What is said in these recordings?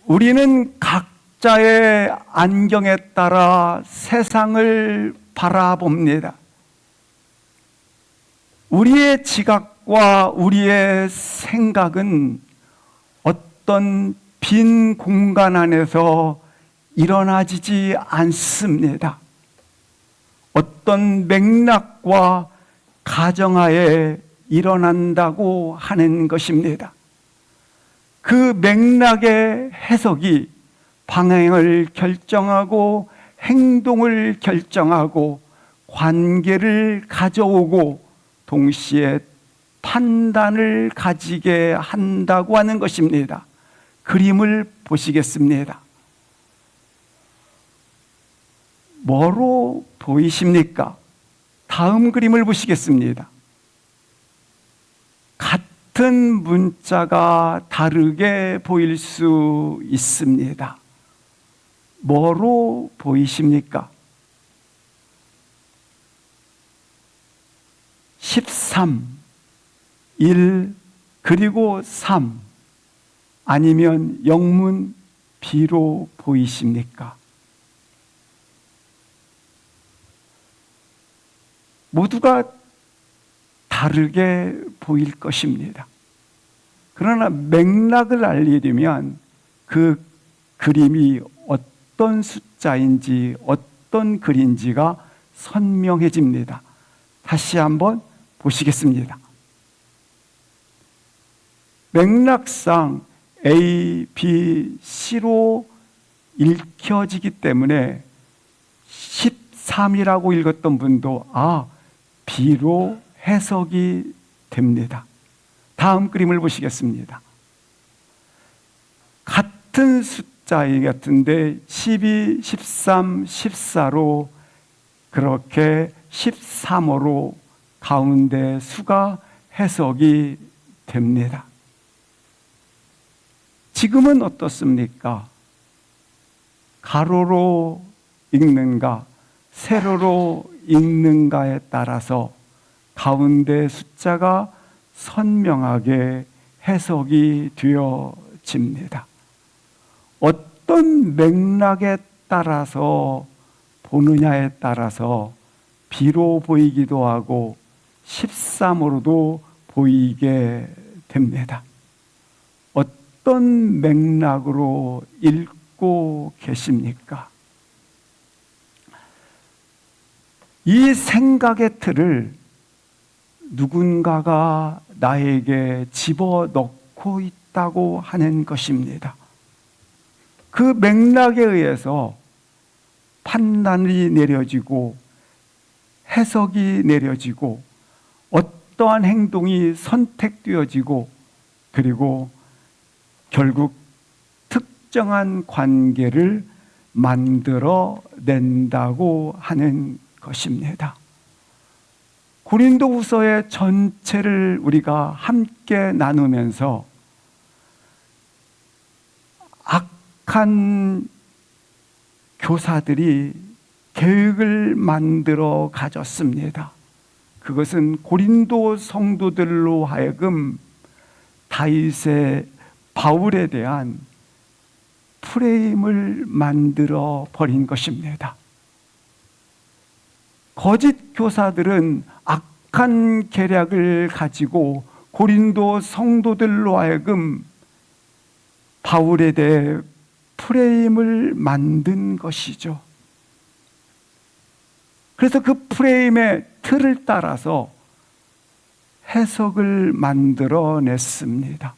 우리는 각자의 안경에 따라 세상을 바라봅니다. 우리의 지각과 우리의 생각은 어떤 빈 공간 안에서 일어나지지 않습니다. 어떤 맥락과 가정하에 일어난다고 하는 것입니다. 그 맥락의 해석이 방향을 결정하고 행동을 결정하고 관계를 가져오고 동시에 판단을 가지게 한다고 하는 것입니다. 그림을 보시겠습니다. 뭐로 보이십니까? 다음 그림을 보시겠습니다. 같은 문자가 다르게 보일 수 있습니다. 뭐로 보이십니까? 13, 1, 그리고 3 아니면 영문 B로 보이십니까? 모두가 다르게 보일 것입니다. 그러나 맥락을 알리려면 그 그림이 어떤 숫자인지 어떤 글인지가 선명해집니다. 다시 한번 보시겠습니다. 맥락상 A, B, C로 읽혀지기 때문에 13이라고 읽었던 분도 B로 해석이 됩니다. 다음 그림을 보시겠습니다. 같은 숫자이 같은데 12, 13, 14로 그렇게 13호로 가운데 수가 해석이 됩니다. 지금은 어떻습니까? 가로로 읽는가, 세로로 읽는가에 따라서 가운데 숫자가 선명하게 해석이 되어집니다. 어떤 맥락에 따라서 보느냐에 따라서 B로 보이기도 하고 13호로도 보이게 됩니다. 어떤 맥락으로 읽고 계십니까? 이 생각의 틀을 누군가가 나에게 집어넣고 있다고 하는 것입니다. 그 맥락에 의해서 판단이 내려지고 해석이 내려지고 어떠한 행동이 선택되어지고 그리고 결국 특정한 관계를 만들어 낸다고 하는 것입니다. 고린도후서의 전체를 우리가 함께 나누면서 악한 교사들이 계획을 만들어 가졌습니다. 그것은 고린도 성도들로 하여금 다윗의 바울에 대한 프레임을 만들어 버린 것입니다. 거짓 교사들은 악한 계략을 가지고 고린도 성도들로 하여금 바울에 대해 프레임을 만든 것이죠. 그래서 그 프레임의 틀을 따라서 해석을 만들어냈습니다.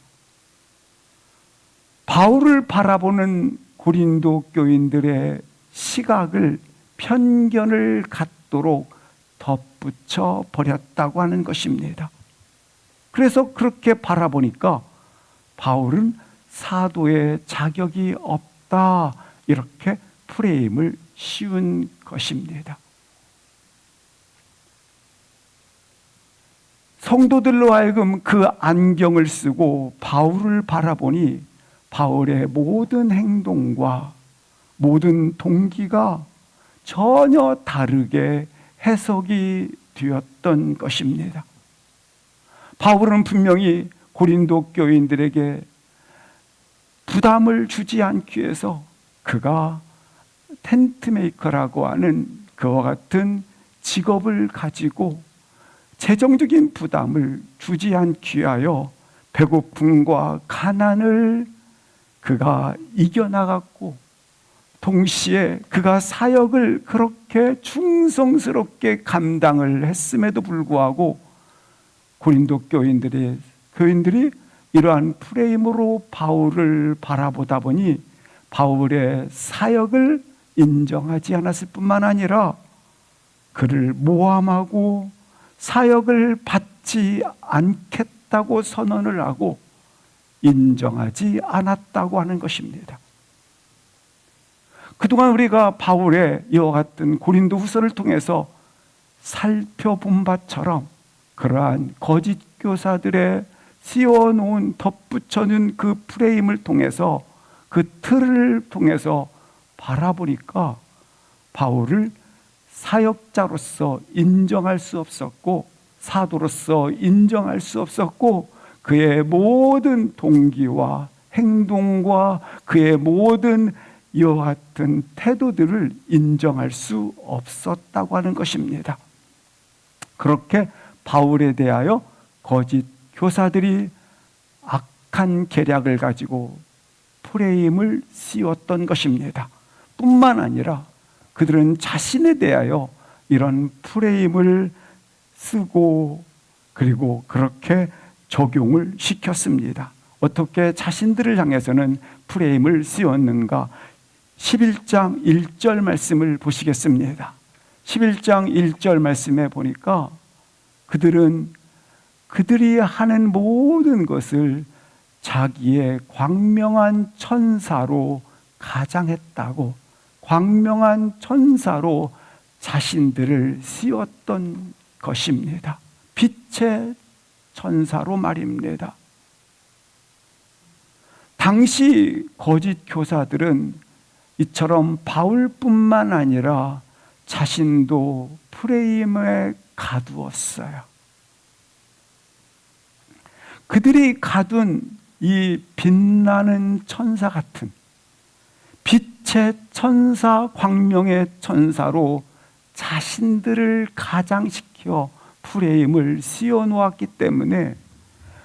바울을 바라보는 고린도 교인들의 시각을 편견을 갖도록 덧붙여 버렸다고 하는 것입니다. 그래서 그렇게 바라보니까 바울은 사도의 자격이 없다 이렇게 프레임을 씌운 것입니다. 성도들로 하여금 그 안경을 쓰고 바울을 바라보니 바울의 모든 행동과 모든 동기가 전혀 다르게 해석이 되었던 것입니다. 바울은 분명히 고린도 교인들에게 부담을 주지 않기 위해서 그가 텐트 메이커라고 하는 그와 같은 직업을 가지고 재정적인 부담을 주지 않기 위하여 배고픔과 가난을 그가 이겨나갔고, 동시에 그가 사역을 그렇게 충성스럽게 감당을 했음에도 불구하고 고린도 교인들이 이러한 프레임으로 바울을 바라보다 보니 바울의 사역을 인정하지 않았을 뿐만 아니라 그를 모함하고 사역을 받지 않겠다고 선언을 하고 인정하지 않았다고 하는 것입니다. 그동안 우리가 바울의 이와 같은 고린도 후서를 통해서 살펴본 바처럼 그러한 거짓 교사들의 씌워놓은 덧붙여놓은 그 프레임을 통해서, 그 틀을 통해서 바라보니까 바울을 사역자로서 인정할 수 없었고, 사도로서 인정할 수 없었고, 그의 모든 동기와 행동과 그의 모든 이와 같은 태도들을 인정할 수 없었다고 하는 것입니다. 그렇게 바울에 대하여 거짓 교사들이 악한 계략을 가지고 프레임을 씌웠던 것입니다. 뿐만 아니라 그들은 자신에 대하여 이런 프레임을 쓰고 그리고 그렇게 적용을 시켰습니다. 어떻게 자신들을 향해서는 프레임을 씌웠는가? 11장 1절 말씀을 보시겠습니다. 11장 1절 말씀에 보니까 그들이 하는 모든 것을 자기의 광명한 천사로 가장했다고, 광명한 천사로 자신들을 씌웠던 것입니다. 빛의 천사로 말입니다. 당시 거짓 교사들은 이처럼 바울뿐만 아니라 자신도 프레임에 가두었어요. 그들이 가둔 이 빛나는 천사 같은 빛의 천사, 광명의 천사로 자신들을 가장시켜 프레임을 씌워놓았기 때문에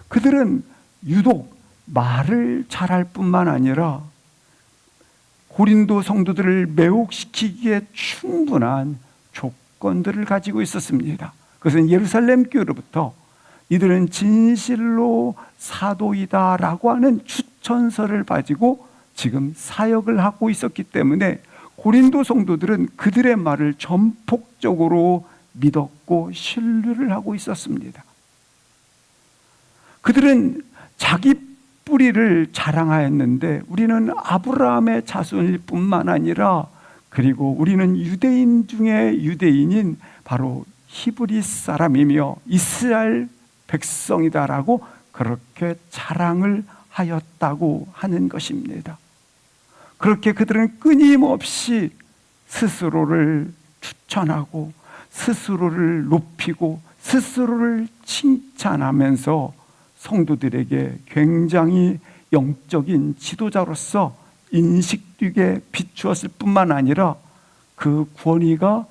그들은 유독 말을 잘할 뿐만 아니라 고린도 성도들을 매혹시키기에 충분한 조건들을 가지고 있었습니다. 그것은 예루살렘 교회로부터 이들은 진실로 사도이다라고 하는 추천서를 가지고 지금 사역을 하고 있었기 때문에 고린도 성도들은 그들의 말을 전폭적으로 믿었고 신뢰를 하고 있었습니다. 그들은 자기 뿌리를 자랑하였는데 우리는 아브라함의 자손일 뿐만 아니라 그리고 우리는 유대인 중에 유대인인 바로 히브리 사람이며 이스라엘 백성이다라고 그렇게 자랑을 하였다고 하는 것입니다. 그렇게 그들은 끊임없이 스스로를 추천하고 스스로를 높이고 스스로를 칭찬하면서 성도들에게 굉장히 영적인 지도자로서 인식되게 비추었을 뿐만 아니라 그 권위가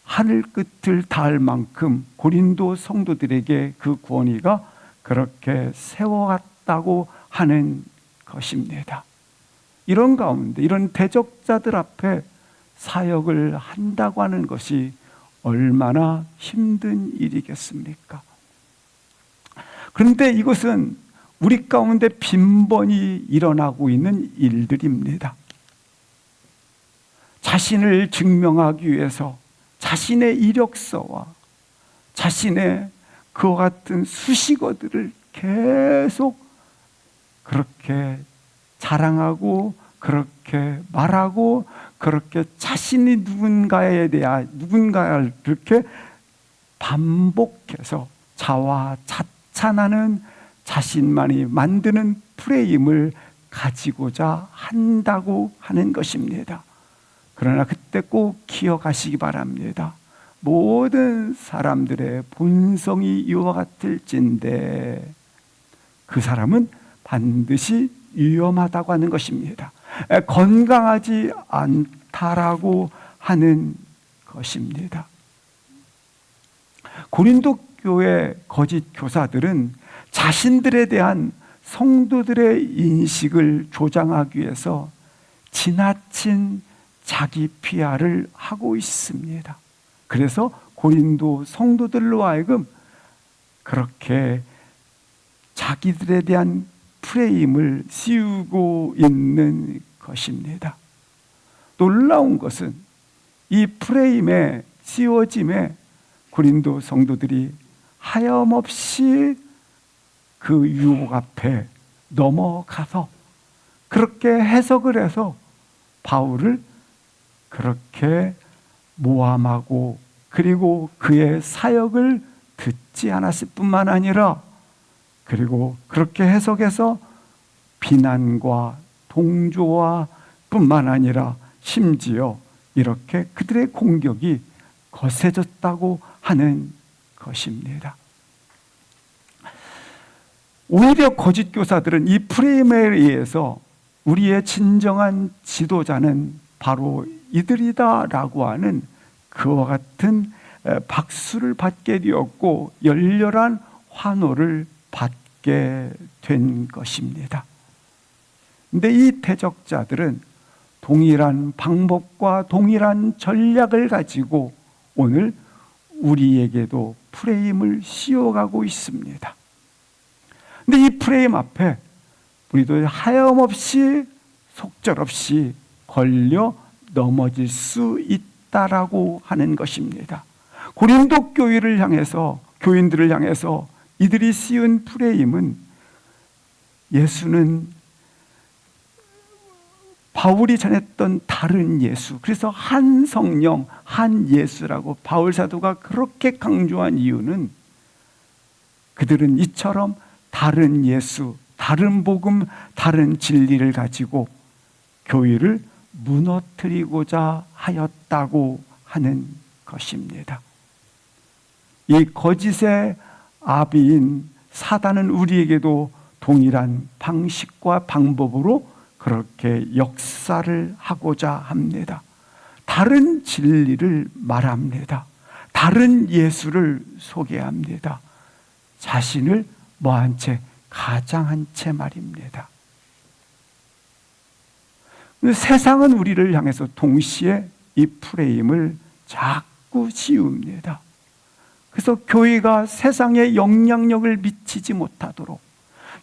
하늘 끝을 닿을 만큼 고린도 성도들에게 그 권위가 그렇게 세워갔다고 하는 것입니다. 이런 가운데 이런 대적자들 앞에 사역을 한다고 하는 것이 얼마나 힘든 일이겠습니까? 그런데 이것은 우리 가운데 빈번히 일어나고 있는 일들입니다. 자신을 증명하기 위해서 자신의 이력서와 자신의 그와 같은 수식어들을 계속 그렇게 자랑하고 그렇게 말하고 그렇게 자신이 누군가를 그렇게 반복해서 자화자찬하는 자신만이 만드는 프레임을 가지고자 한다고 하는 것입니다. 그러나 그때 꼭 기억하시기 바랍니다. 모든 사람들의 본성이 이와 같을진데 그 사람은 반드시 위험하다고 하는 것입니다. 건강하지 않다라고 하는 것입니다. 고린도 교회 거짓 교사들은 자신들에 대한 성도들의 인식을 조장하기 위해서 지나친 자기 PR을 하고 있습니다. 그래서 고린도 성도들로 하여금 그렇게 자기들에 대한 프레임을 씌우고 있는 것입니다. 놀라운 것은 이 프레임에 씌워짐에 고린도 성도들이 하염없이 그 유혹 앞에 넘어가서 그렇게 해석을 해서 바울을 그렇게 모함하고 그리고 그의 사역을 듣지 않았을 뿐만 아니라 그리고 그렇게 해석해서 비난과 동조와 뿐만 아니라 심지어 이렇게 그들의 공격이 거세졌다고 하는 것입니다. 오히려 거짓 교사들은 이 프레임에 의해서 우리의 진정한 지도자는 바로 이들이다라고 하는 그와 같은 박수를 받게 되었고 열렬한 환호를 받게 된 것입니다. 근데 이 대적자들은 동일한 방법과 동일한 전략을 가지고 오늘 우리에게도 프레임을 씌워가고 있습니다. 근데 이 프레임 앞에 우리도 하염없이 속절없이 걸려 넘어질 수 있다라고 하는 것입니다. 고린도 교회를 향해서 교인들을 향해서 이들이 씌운 프레임은 예수는 바울이 전했던 다른 예수, 그래서 한 성령, 한 예수라고 바울 사도가 그렇게 강조한 이유는 그들은 이처럼 다른 예수, 다른 복음, 다른 진리를 가지고 교회를 무너뜨리고자 하였다고 하는 것입니다. 이 거짓의 아비인 사단은 우리에게도 동일한 방식과 방법으로 그렇게 역사를 하고자 합니다. 다른 진리를 말합니다. 다른 예수를 소개합니다. 자신을 뭐한 채, 가장한 채 말입니다. 세상은 우리를 향해서 동시에 이 프레임을 자꾸 씌웁니다. 그래서 교회가 세상에 영향력을 미치지 못하도록,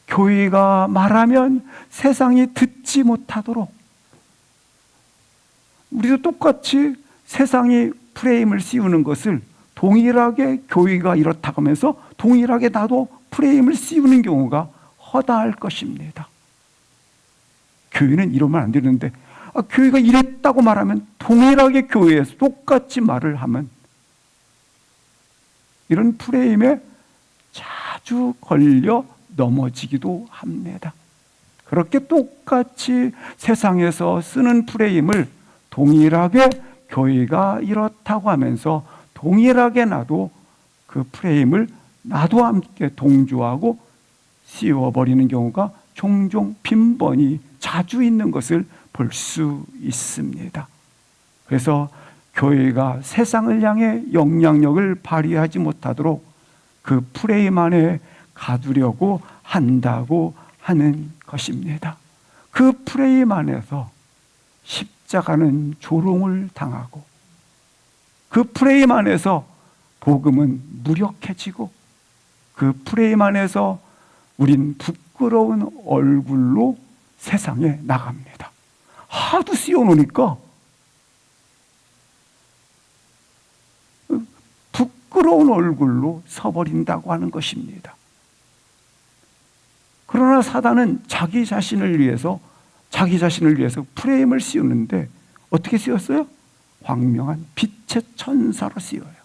교회가 말하면 세상이 듣지 못하도록, 우리도 똑같이 세상이 프레임을 씌우는 것을 동일하게 교회가 이렇다고 하면서 동일하게 나도 프레임을 씌우는 경우가 허다할 것입니다. 교회는 이러면 안 되는데 교회가 이랬다고 말하면 동일하게 교회에서 똑같이 말을 하면 이런 프레임에 자주 걸려 넘어지기도 합니다. 그렇게 똑같이 세상에서 쓰는 프레임을 동일하게 교회가 이렇다고 하면서 동일하게 나도 그 프레임을 나도 함께 동조하고 씌워버리는 경우가 종종 빈번히 자주 있는 것을 볼 수 있습니다. 그래서 교회가 세상을 향해 영향력을 발휘하지 못하도록 그 프레임 안에 가두려고 한다고 하는 것입니다. 그 프레임 안에서 십자가는 조롱을 당하고 그 프레임 안에서 복음은 무력해지고 그 프레임 안에서 우린 부끄러운 얼굴로 세상에 나갑니다. 하도 씌워놓으니까 부끄러운 얼굴로 서버린다고 하는 것입니다. 그러나 사단은 자기 자신을 위해서 프레임을 씌우는데 어떻게 씌웠어요? 광명한 빛의 천사로 씌워요.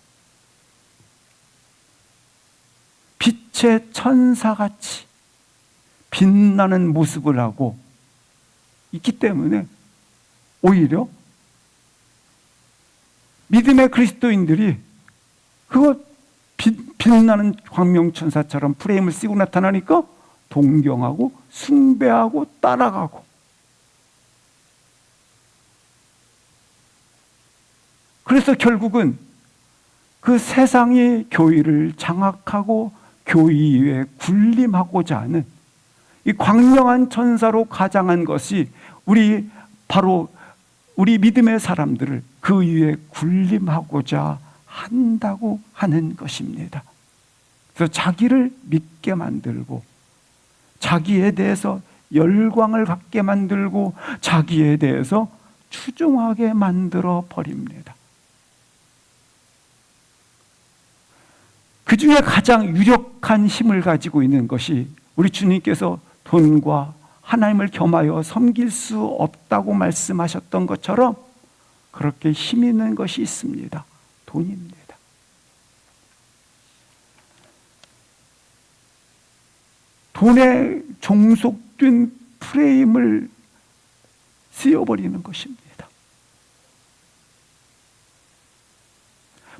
빛의 천사같이 빛나는 모습을 하고 있기 때문에 오히려 믿음의 그리스도인들이 그거 빛나는 광명천사처럼 프레임을 씌고 나타나니까 동경하고 숭배하고 따라가고, 그래서 결국은 그 세상이 교회를 장악하고 교회에 군림하고자 하는 이 광명한 천사로 가장한 것이 바로 우리 믿음의 사람들을 그 위에 군림하고자 한다고 하는 것입니다. 그래서 자기를 믿게 만들고, 자기에 대해서 열광을 갖게 만들고, 자기에 대해서 추종하게 만들어 버립니다. 그 중에 가장 유력한 힘을 가지고 있는 것이 우리 주님께서 돈과 하나님을 겸하여 섬길 수 없다고 말씀하셨던 것처럼 그렇게 힘 있는 것이 있습니다. 돈입니다. 돈에 종속된 프레임을 씌워버리는 것입니다.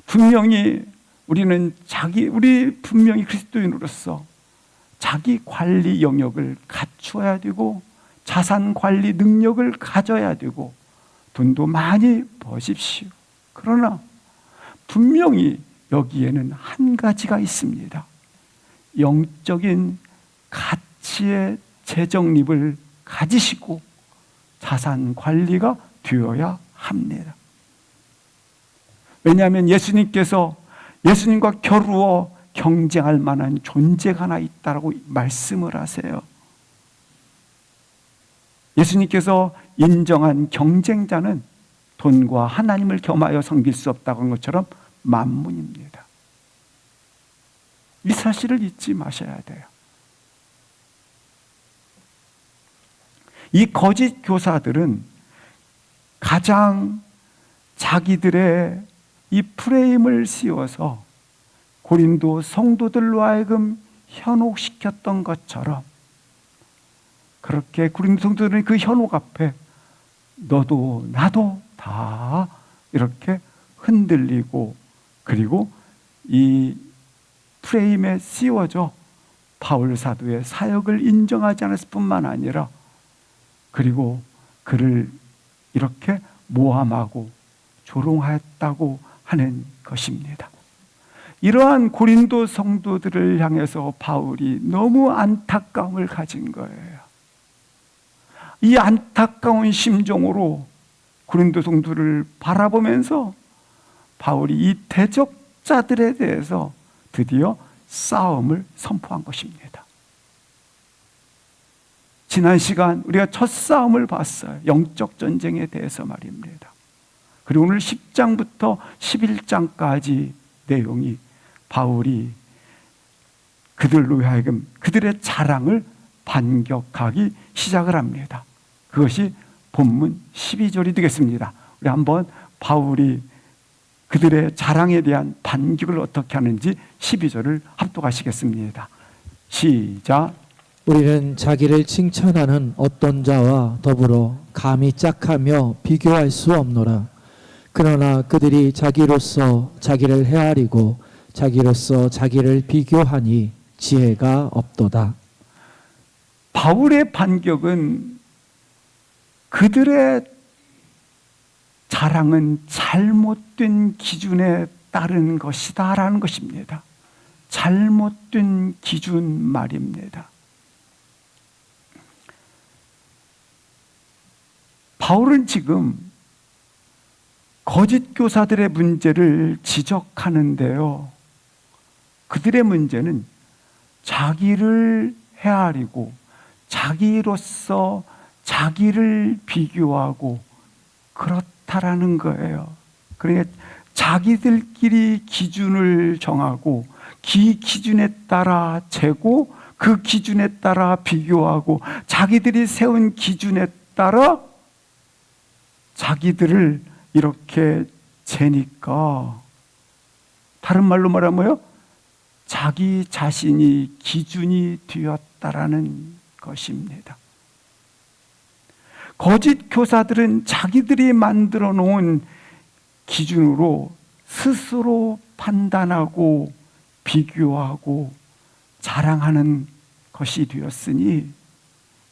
분명히 우리 분명히 그리스도인으로서 자기 관리 영역을 갖추어야 되고, 자산 관리 능력을 가져야 되고, 돈도 많이 버십시오. 그러나 분명히 여기에는 한 가지가 있습니다. 영적인 가치의 재정립을 가지시고 자산 관리가 되어야 합니다. 왜냐하면 예수님과 겨루어 경쟁할 만한 존재가 하나 있다고 말씀을 하세요. 예수님께서 인정한 경쟁자는 돈과 하나님을 겸하여 섬길 수 없다고 한 것처럼 만문입니다. 이 사실을 잊지 마셔야 돼요. 이 거짓 교사들은 가장 자기들의 이 프레임을 씌워서 고린도 성도들로 하여금 현혹시켰던 것처럼, 그렇게 고린도 성도들은 그 현혹 앞에 너도 나도 다 이렇게 흔들리고, 그리고 이 프레임에 씌워져 바울 사도의 사역을 인정하지 않았을 뿐만 아니라, 그리고 그를 이렇게 모함하고 조롱했다고 하는 것입니다. 이러한 고린도 성도들을 향해서 바울이 너무 안타까움을 가진 거예요. 이 안타까운 심정으로 고린도 성도를 바라보면서 바울이 이 대적자들에 대해서 드디어 싸움을 선포한 것입니다. 지난 시간 우리가 첫 싸움을 봤어요. 영적 전쟁에 대해서 말입니다. 그리고 오늘 10장부터 11장까지 내용이 바울이 그들로 하여금 그들의 자랑을 반격하기 시작을 합니다. 그것이 본문 12절이 되겠습니다. 우리 한번 바울이 그들의 자랑에 대한 반격을 어떻게 하는지 12절을 합독하시겠습니다. 시작. 우리는 자기를 칭찬하는 어떤 자와 더불어 감히 짝하며 비교할 수 없노라. 그러나 그들이 자기로서 자기를 헤아리고 자기로서 자기를 비교하니 지혜가 없도다. 바울의 반격은 그들의 자랑은 잘못된 기준에 따른 것이다 라는 것입니다. 잘못된 기준 말입니다. 바울은 지금 거짓 교사들의 문제를 지적하는데요. 그들의 문제는 자기를 헤아리고 자기로서 자기를 비교하고 그렇다라는 거예요. 그러니까 자기들끼리 기준을 정하고 그 기준에 따라 재고 그 기준에 따라 비교하고 자기들이 세운 기준에 따라 자기들을 이렇게 재니까, 다른 말로 말하면 뭐예요? 자기 자신이 기준이 되었다라는 것입니다. 거짓 교사들은 자기들이 만들어 놓은 기준으로 스스로 판단하고 비교하고 자랑하는 것이 되었으니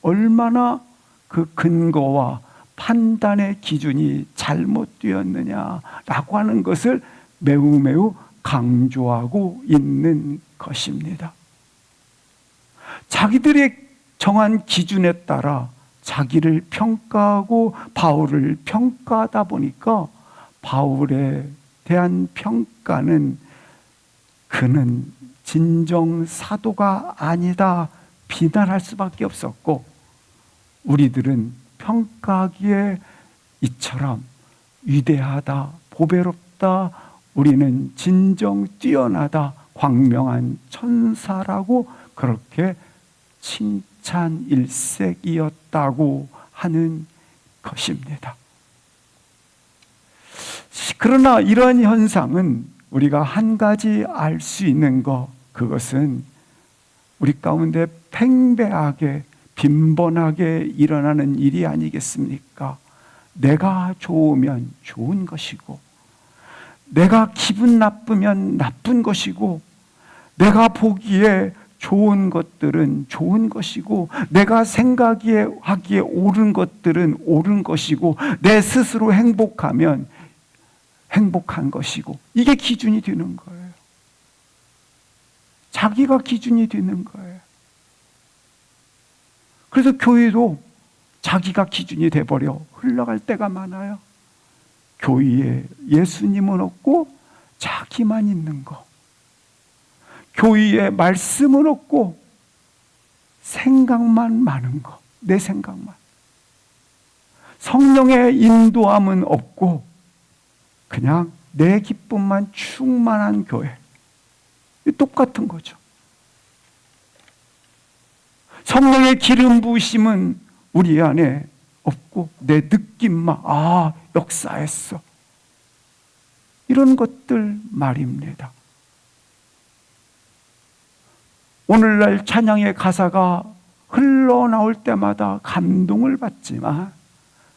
얼마나 그 근거와 판단의 기준이 잘못되었느냐라고 하는 것을 매우 강조하고 있는 것입니다. 자기들의 정한 기준에 따라 자기를 평가하고 바울을 평가하다 보니까 바울에 대한 평가는 그는 진정 사도가 아니다 비난할 수밖에 없었고, 우리들은 평가하기에 이처럼 위대하다, 보배롭다, 우리는 진정 뛰어나다, 광명한 천사라고 그렇게 칭찬일색이었다고 하는 것입니다. 그러나 이런 현상은 우리가 한 가지 알 수 있는 것, 그것은 우리 가운데 팽배하게 빈번하게 일어나는 일이 아니겠습니까? 내가 좋으면 좋은 것이고, 내가 기분 나쁘면 나쁜 것이고, 내가 보기에 좋은 것들은 좋은 것이고, 내가 생각하기에 옳은 것들은 옳은 것이고, 내 스스로 행복하면 행복한 것이고, 이게 기준이 되는 거예요. 자기가 기준이 되는 거예요. 그래서 교회도 자기가 기준이 돼버려 흘러갈 때가 많아요. 교회에 예수님은 없고 자기만 있는 거, 교회에 말씀은 없고 생각만 많은 거, 내 생각만, 성령의 인도함은 없고 그냥 내 기쁨만 충만한 교회, 똑같은 거죠. 성령의 기름 부으심은 우리 안에 없고 내 느낌만 역사했어, 이런 것들 말입니다. 오늘날 찬양의 가사가 흘러나올 때마다 감동을 받지만,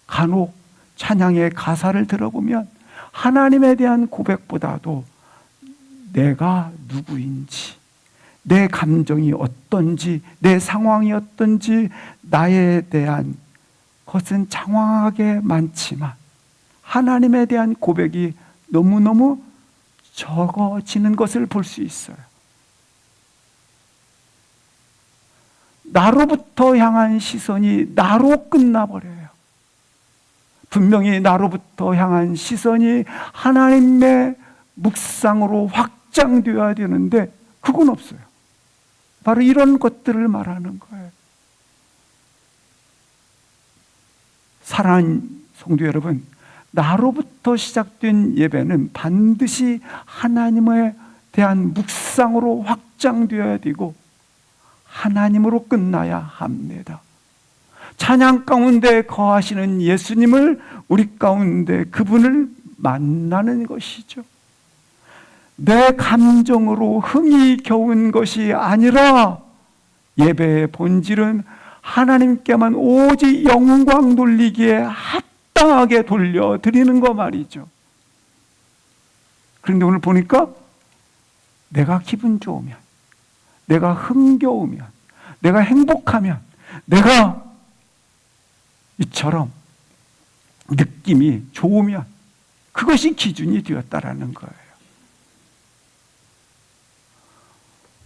간혹 찬양의 가사를 들어보면 하나님에 대한 고백보다도 내가 누구인지, 내 감정이 어떤지, 내 상황이 어떤지, 나에 대한 것은 장황하게 많지만 하나님에 대한 고백이 너무너무 적어지는 것을 볼 수 있어요. 나로부터 향한 시선이 나로 끝나버려요. 분명히 나로부터 향한 시선이 하나님의 묵상으로 확장되어야 되는데 그건 없어요. 바로 이런 것들을 말하는 거예요. 사랑하는 성도 여러분, 나로부터 시작된 예배는 반드시 하나님에 대한 묵상으로 확장되어야 되고 하나님으로 끝나야 합니다. 찬양 가운데 거하시는 예수님을 우리 가운데 그분을 만나는 것이죠. 내 감정으로 흥이 겨운 것이 아니라 예배의 본질은 하나님께만 오직 영광 돌리기에 합당하게 돌려드리는 거 말이죠. 그런데 오늘 보니까 내가 기분 좋으면, 내가 흥겨우면, 내가 행복하면, 내가 이처럼 느낌이 좋으면 그것이 기준이 되었다라는 거예요.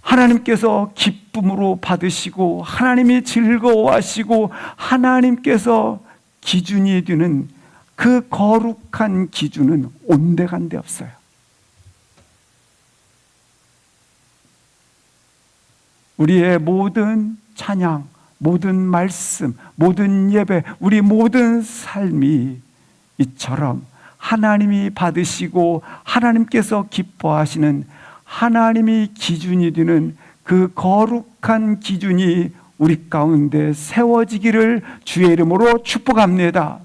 하나님께서 기쁨으로 받으시고 하나님이 즐거워하시고 하나님께서 기준이 되는 그 거룩한 기준은 온데간데 없어요. 우리의 모든 찬양, 모든 말씀, 모든 예배, 우리 모든 삶이 이처럼 하나님이 받으시고 하나님께서 기뻐하시는 하나님이 기준이 되는 그 거룩한 기준이 우리 가운데 세워지기를 주의 이름으로 축복합니다.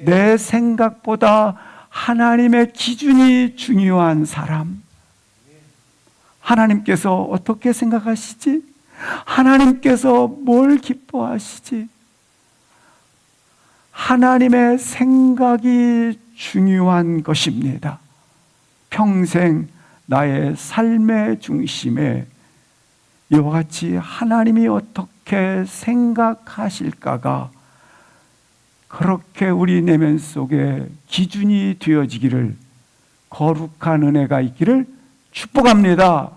내 생각보다 하나님의 기준이 중요한 사람, 하나님께서 어떻게 생각하시지? 하나님께서 뭘 기뻐하시지? 하나님의 생각이 중요한 것입니다. 평생 나의 삶의 중심에 이와 같이 하나님이 어떻게 어떻게 생각하실까가 그렇게 우리 내면 속에 기준이 되어지기를, 거룩한 은혜가 있기를 축복합니다.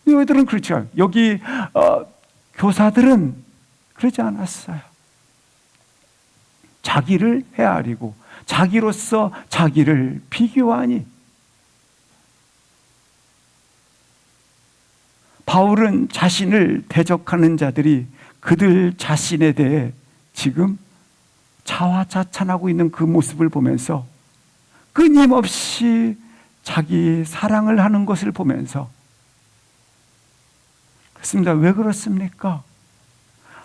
너희들은 그렇지 않아요. 여기 교사들은 그러지 않았어요. 자기를 헤아리고 자기로서 자기를 비교하니, 바울은 자신을 대적하는 자들이 그들 자신에 대해 지금 자화자찬하고 있는 그 모습을 보면서, 끊임없이 자기 사랑을 하는 것을 보면서, 그렇습니다. 왜 그렇습니까?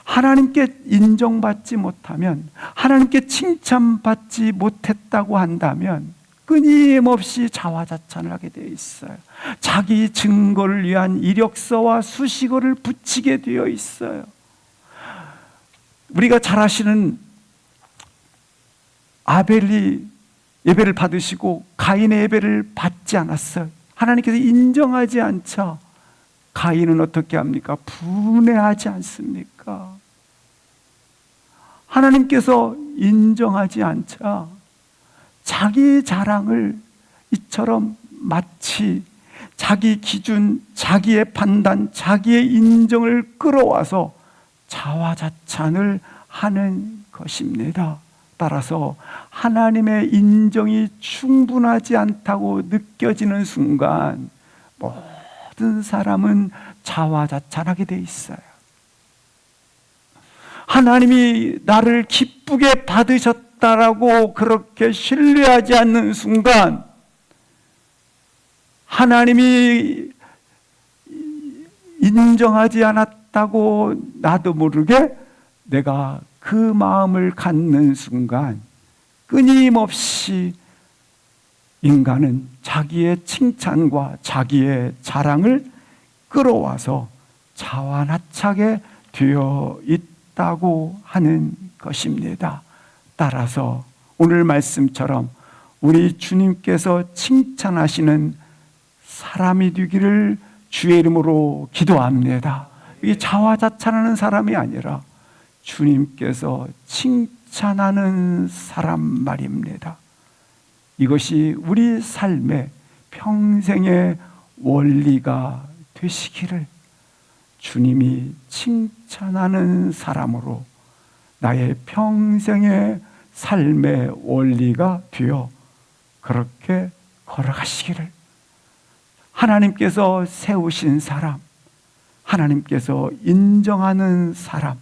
하나님께 인정받지 못하면, 하나님께 칭찬받지 못했다고 한다면 끊임없이 자화자찬을 하게 되어 있어요. 자기 증거를 위한 이력서와 수식어를 붙이게 되어 있어요. 우리가 잘 아시는 아벨이 예배를 받으시고 가인의 예배를 받지 않았어요. 하나님께서 인정하지 않자 가인은 어떻게 합니까? 분해하지 않습니까? 하나님께서 인정하지 않자 자기 자랑을 이처럼 마치 자기 기준, 자기의 판단, 자기의 인정을 끌어와서 자화자찬을 하는 것입니다. 따라서 하나님의 인정이 충분하지 않다고 느껴지는 순간 모든 사람은 자화자찬하게 돼 있어요. 하나님이 나를 기쁘게 받으셨다라고 그렇게 신뢰하지 않는 순간, 하나님이 인정하지 않았다고 나도 모르게 내가 그 마음을 갖는 순간, 끊임없이 인간은 자기의 칭찬과 자기의 자랑을 끌어와서 자화나차게 되어 있다고 하는 것입니다. 따라서 오늘 말씀처럼 우리 주님께서 칭찬하시는 사람이 되기를 주의 이름으로 기도합니다. 이게 자화자찬하는 사람이 아니라 주님께서 칭찬하는 사람 말입니다. 이것이 우리 삶의 평생의 원리가 되시기를, 주님이 칭찬하는 사람으로 나의 평생의 삶의 원리가 되어 그렇게 걸어가시기를, 하나님께서 세우신 사람, 하나님께서 인정하는 사람,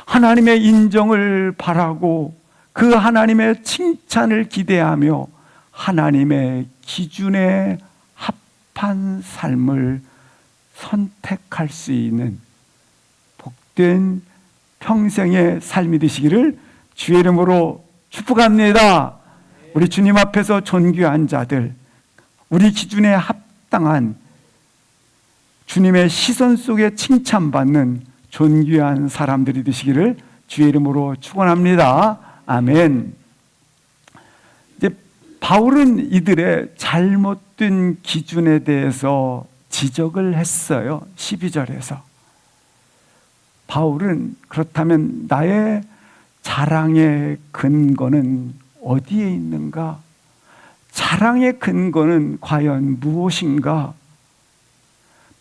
하나님의 인정을 바라고 그 하나님의 칭찬을 기대하며 하나님의 기준에 합한 삶을 선택할 수 있는 복된 평생의 삶이 되시기를 주의 이름으로 축복합니다. 우리 주님 앞에서 존귀한 자들, 우리 기준에 합당한 주님의 시선 속에 칭찬받는 존귀한 사람들이 되시기를 주의 이름으로 축원합니다. 아멘. 이제 바울은 이들의 잘못된 기준에 대해서 지적을 했어요. 12절에서. 바울은 그렇다면 나의 자랑의 근거는 어디에 있는가? 자랑의 근거는 과연 무엇인가?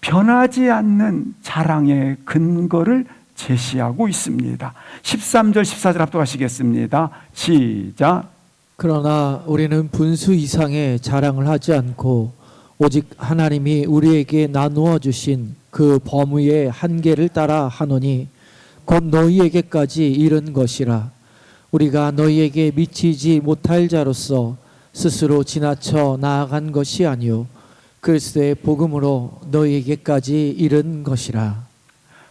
변하지 않는 자랑의 근거를 제시하고 있습니다. 13절 14절 합독하시겠습니다. 시작. 그러나 우리는 분수 이상의 자랑을 하지 않고 오직 하나님이 우리에게 나누어 주신 그 범위의 한계를 따라 하노니 곧 너희에게까지 이른 것이라. 우리가 너희에게 미치지 못할 자로서 스스로 지나쳐 나아간 것이 아니요 그리스도의 복음으로 너희에게까지 이른 것이라.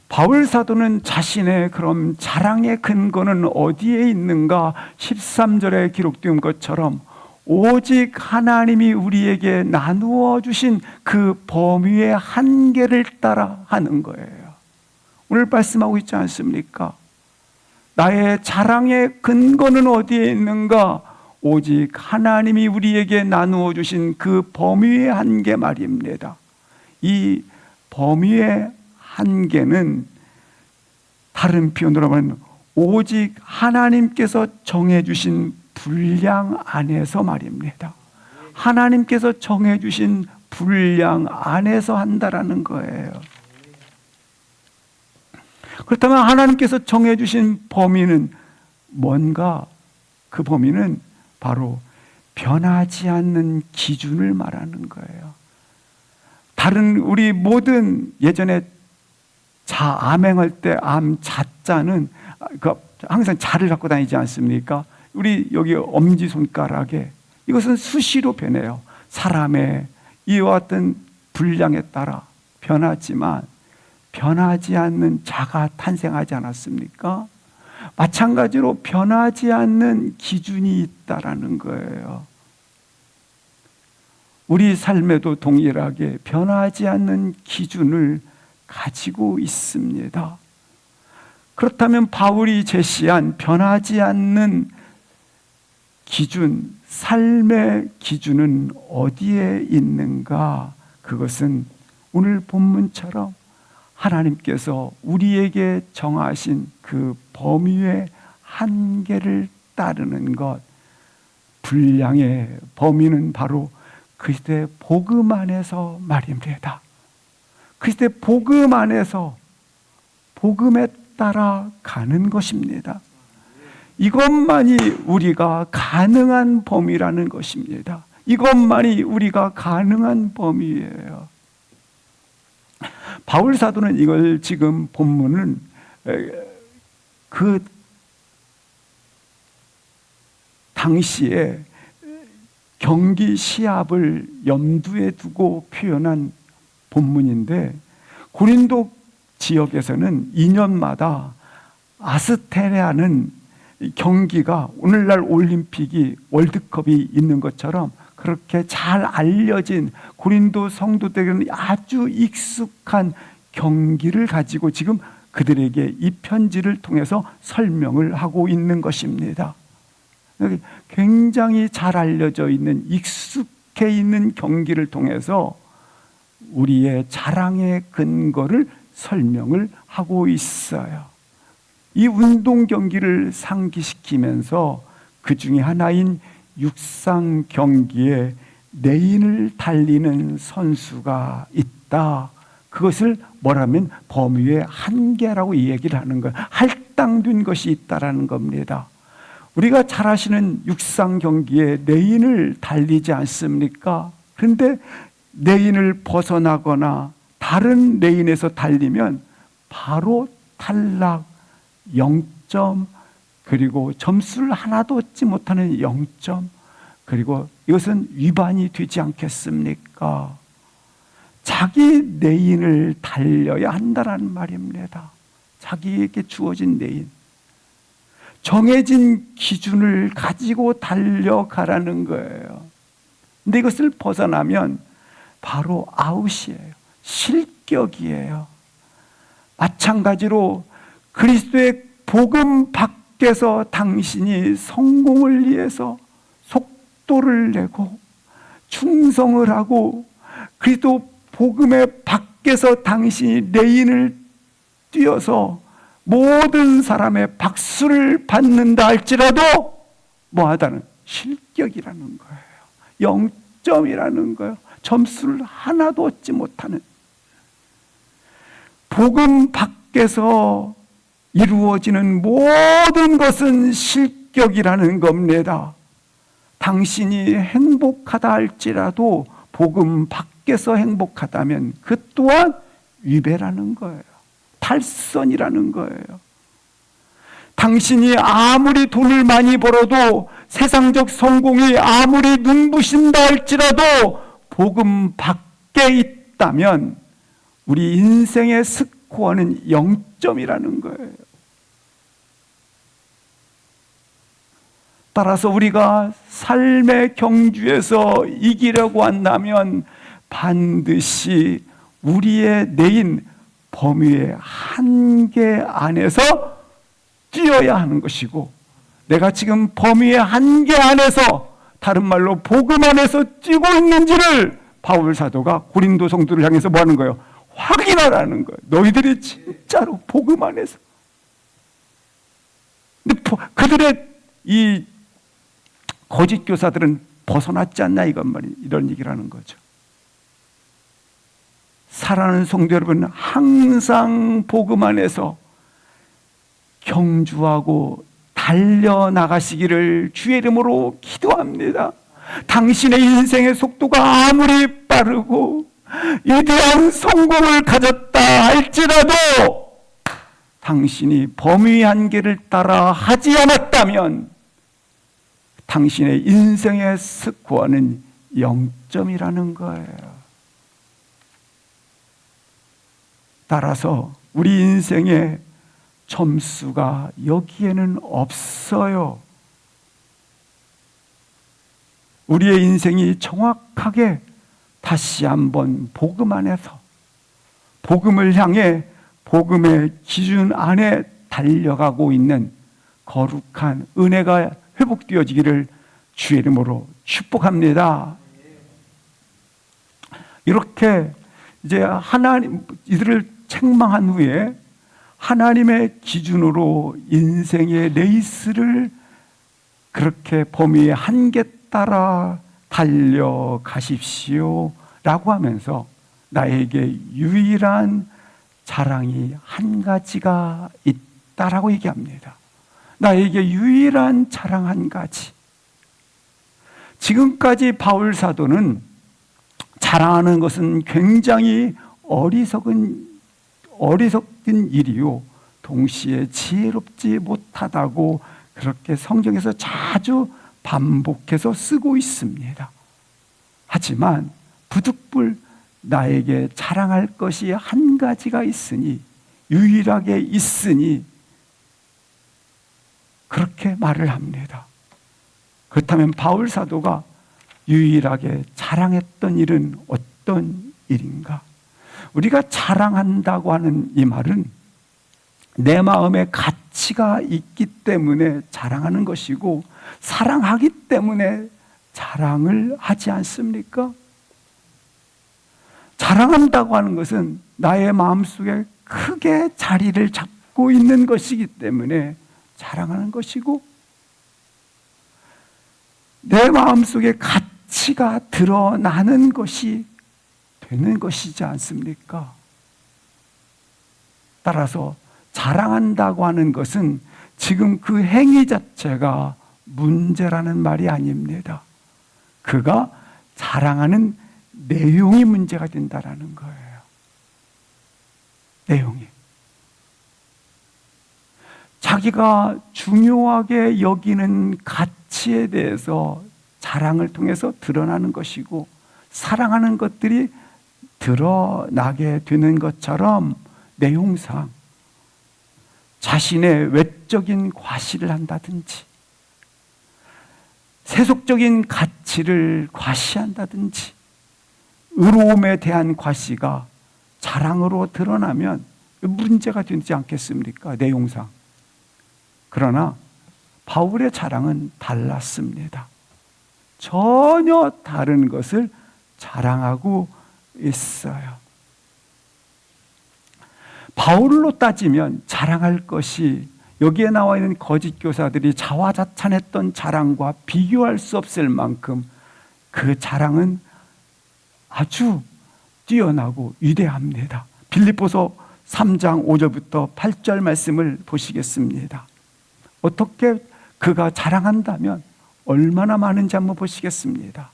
바울 사도는 자신의 그럼 자랑의 근거는 어디에 있는가? 13절에 기록된 것처럼 오직 하나님이 우리에게 나누어 주신 그 범위의 한계를 따라 하는 거예요. 오늘 말씀하고 있지 않습니까? 나의 자랑의 근거는 어디에 있는가? 오직 하나님이 우리에게 나누어 주신 그 범위의 한계 말입니다. 이 범위의 한계는 다른 표현으로 말하면 오직 하나님께서 정해주신 분량 안에서 말입니다. 하나님께서 정해주신 분량 안에서 한다라는 거예요. 그렇다면 하나님께서 정해주신 범위는 뭔가? 그 범위는 바로 변하지 않는 기준을 말하는 거예요. 다른 우리 모든 예전에 암행할 때 자자는 항상 자를 갖고 다니지 않습니까? 우리 여기 엄지손가락에 이것은 수시로 변해요. 사람의 이와 같은 분량에 따라 변하지만 변하지 않는 자가 탄생하지 않았습니까? 마찬가지로 변하지 않는 기준이 있다라는 거예요. 우리 삶에도 동일하게 변하지 않는 기준을 가지고 있습니다. 그렇다면 바울이 제시한 변하지 않는 기준, 삶의 기준은 어디에 있는가? 그것은 오늘 본문처럼 하나님께서 우리에게 정하신 그 범위의 한계를 따르는 것, 분량의 범위는 바로 그리스도의 복음 안에서 말입니다. 그리스도의 복음 안에서 복음에 따라 가는 것입니다. 이것만이 우리가 가능한 범위라는 것입니다. 이것만이 우리가 가능한 범위예요. 바울 사도는 이걸 지금 본문은 그 당시에 경기 시합을 염두에 두고 표현한 본문인데, 고린도 지역에서는 2년마다 아스테레아는 경기가 오늘날 올림픽이 월드컵이 있는 것처럼 그렇게 잘 알려진 고린도 성도들에게는 아주 익숙한 경기를 가지고 지금 그들에게 이 편지를 통해서 설명을 하고 있는 것입니다. 굉장히 잘 알려져 있는, 익숙해 있는 경기를 통해서 우리의 자랑의 근거를 설명을 하고 있어요. 이 운동 경기를 상기시키면서 그 중에 하나인 육상 경기에 레인을 달리는 선수가 있다. 그것을 뭐라면 범위의 한계라고 이 얘기를 하는 거예요. 할당된 것이 있다라는 겁니다. 우리가 잘 아시는 육상 경기에 레인을 달리지 않습니까? 그런데 레인을 벗어나거나 다른 레인에서 달리면 바로 탈락, 0점, 그리고 점수를 하나도 얻지 못하는 0점, 그리고 이것은 위반이 되지 않겠습니까? 자기 레인을 달려야 한다는 말입니다. 자기에게 주어진 레인, 정해진 기준을 가지고 달려가라는 거예요. 근데 이것을 벗어나면 바로 아웃이에요. 실격이에요. 마찬가지로 그리스도의 복음 밖에서 당신이 성공을 위해서 속도를 내고 충성을 하고 그리스도 복음의 밖에서 당신이 레인을 뛰어서 모든 사람의 박수를 받는다 할지라도 뭐하다는 실격이라는 거예요. 0점이라는 거예요. 점수를 하나도 얻지 못하는. 복음 밖에서 이루어지는 모든 것은 실격이라는 겁니다. 당신이 행복하다 할지라도 복음 밖에서 행복하다면 그 또한 위배라는 거예요. 탈선이라는 거예요. 당신이 아무리 돈을 많이 벌어도, 세상적 성공이 아무리 눈부신다 할지라도 복음 밖에 있다면 우리 인생의 스코어는 0점이라는 거예요. 따라서 우리가 삶의 경주에서 이기려고 한다면 반드시 우리의 내인 범위의 한계 안에서 뛰어야 하는 것이고, 내가 지금 범위의 한계 안에서, 다른 말로 복음 안에서 뛰고 있는지를 바울 사도가 고린도 성도를 향해서 뭐 하는 거예요? 확인해 벗어나라는 거예요. 너희들이 진짜로 복음 안에서. 근데 그들의 이 거짓 교사들은 벗어났지 않나 이런 얘기를 하는 거죠. 사랑하는 성도 여러분, 항상 복음 안에서 경주하고 달려나가시기를 주의 이름으로 기도합니다. 당신의 인생의 속도가 아무리 빠르고 위대한 성공을 가졌다 할지라도 당신이 범위의 한계를 따라 하지 않았다면 당신의 인생의 스코어는 0점이라는 거예요. 따라서 우리 인생의 점수가 여기에는 없어요. 우리의 인생이 정확하게 다시 한번 복음 안에서 복음을 향해 복음의 기준 안에 달려가고 있는 거룩한 은혜가 회복되어지기를 주의 이름으로 축복합니다. 이렇게 이제 하나님 이들을 책망한 후에 하나님의 기준으로 인생의 레이스를 그렇게 범위의 한계 따라 달려가십시오 라고 하면서 나에게 유일한 자랑이 한 가지가 있다라고 얘기합니다. 나에게 유일한 자랑 한 가지. 지금까지 바울 사도는 자랑하는 것은 굉장히 어리석은 일이요 동시에 지혜롭지 못하다고 그렇게 성경에서 자주 반복해서 쓰고 있습니다. 하지만 부득불 나에게 자랑할 것이 한 가지가 있으니 유일하게 있으니 그렇게 말을 합니다. 그렇다면 바울 사도가 유일하게 자랑했던 일은 어떤 일인가? 우리가 자랑한다고 하는 이 말은 내 마음에 가치가 있기 때문에 자랑하는 것이고 사랑하기 때문에 자랑을 하지 않습니까? 자랑한다고 하는 것은 나의 마음속에 크게 자리를 잡고 있는 것이기 때문에 자랑하는 것이고 내 마음속에 가치가 드러나는 것이 되는 것이지 않습니까? 따라서 자랑한다고 하는 것은 지금 그 행위 자체가 문제라는 말이 아닙니다. 그가 자랑하는 내용이 문제가 된다라는 거예요. 내용이. 자기가 중요하게 여기는 가치에 대해서 자랑을 통해서 드러나는 것이고 사랑하는 것들이 드러나게 되는 것처럼 내용상 자신의 외적인 과시를 한다든지 세속적인 가치를 과시한다든지 의로움에 대한 과시가 자랑으로 드러나면 문제가 되지 않겠습니까? 내용상. 그러나 바울의 자랑은 달랐습니다. 전혀 다른 것을 자랑하고 있어요. 바울로 따지면 자랑할 것이 여기에 나와 있는 거짓 교사들이 자화자찬했던 자랑과 비교할 수 없을 만큼 그 자랑은 아주 뛰어나고 위대합니다. 빌립보서 3장 5절부터 8절 말씀을 보시겠습니다. 어떻게 그가 자랑한다면 얼마나 많은지 한번 보시겠습니다.